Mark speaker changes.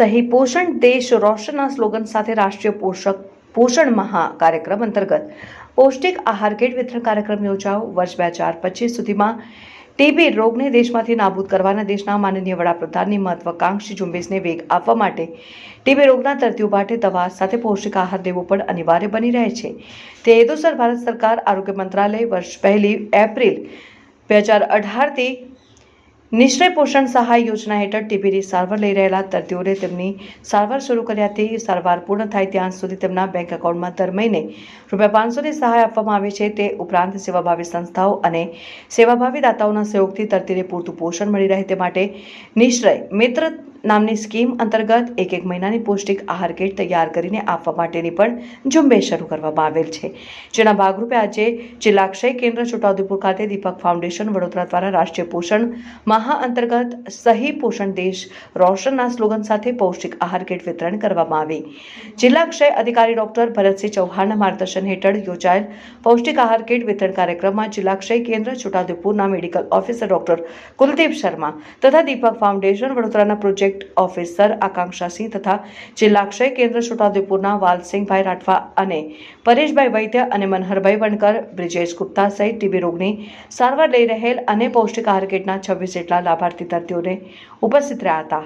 Speaker 1: સહી પોષણ દેશ રોશનના સ્લોગન સાથે રાષ્ટ્રીય પોષણ મહા કાર્યક્રમ અંતર્ગત પૌષ્ટિક આહાર કીટ વિતરણ કાર્યક્રમ યોજાયો. વર્ષ 2025 સુધીમાં ટીબી રોગને દેશમાંથી નાબૂદ કરવાના દેશના માનનીય વડાપ્રધાનની મહત્વાકાંક્ષી ઝુંબેશને વેગ આપવા માટે ટીબી રોગના દર્દીઓ માટે દવા સાથે પૌષ્ટિક આહાર લેવો પણ અનિવાર્ય બની રહે છે. તે હેતુસર ભારત સરકાર આરોગ્ય મંત્રાલય વર્ષ 1 એપ્રિલ 2018થી નિશ્ચય પોષણ સહાય યોજના હેઠળ ટીબીની સારવાર લઈ રહેલા દર્દીઓને તેમની સારવાર શરૂ કર્યાથી સારવાર પૂર્ણ થાય ત્યાં સુધી તેમના બેંક એકાઉન્ટમાં દર મહિને ₹500ની સહાય આપવામાં આવે છે. તે ઉપરાંત સેવાભાવી સંસ્થાઓ અને સેવાભાવી દાતાઓના સહયોગથી દર્દીને પૂરતું પોષણ મળી રહે તે માટે નિશ્ચય મિત્ર નામની સ્કીમ અંતર્ગત એક મહિનાની પૌષ્ટિક આહાર કીટ તૈયાર કરીને આપવા માટેની પણ ઝુંબેશ શરૂ કરવામાં આવેલ છે. જેના ભાગરૂપે આજે જિલ્લા ક્ષય કેન્દ્ર છોટાઉદેપુર ખાતે દીપક ફાઉન્ડેશન વડોદરા દ્વારા રાષ્ટ્રીય પોષણ મહા અંતર્ગત સહી પોષણ દેશ રોશનના સ્લોગન સાથે પૌષ્ટિક આહાર કીટ વિતરણ કરવામાં આવી. જિલ્લા ક્ષય અધિકારી ડોક્ટર ભરતસિંહ ચૌહાણના માર્ગદર્શન હેઠળ યોજાયેલ પૌષ્ટિક આહાર કીટ વિતરણ કાર્યક્રમમાં જિલ્લા ક્ષય કેન્દ્ર છોટાઉદેપુરના medical officer doctor Kuldeep Sharma તથા દીપક ફાઉન્ડેશન વડોદરાના પ્રોજેક્ટ ઓફિસર આકાંક્ષાસિંહ તથા જિલ્લા ક્ષય કેન્દ્ર છોટાઉદેપુરના વાલસિંહભાઈ રાઠવા અને પરેશભાઈ વૈદ્ય અને મનહરભાઈ વણકર, બ્રિજેશ ગુપ્તા સહિત ટીબી રોગની સારવાર લઈ રહેલ અને પૌષ્ટિક આહાર કીટના 26 જેટલા લાભાર્થી દર્દીઓને ઉપસ્થિત રહ્યા હતા.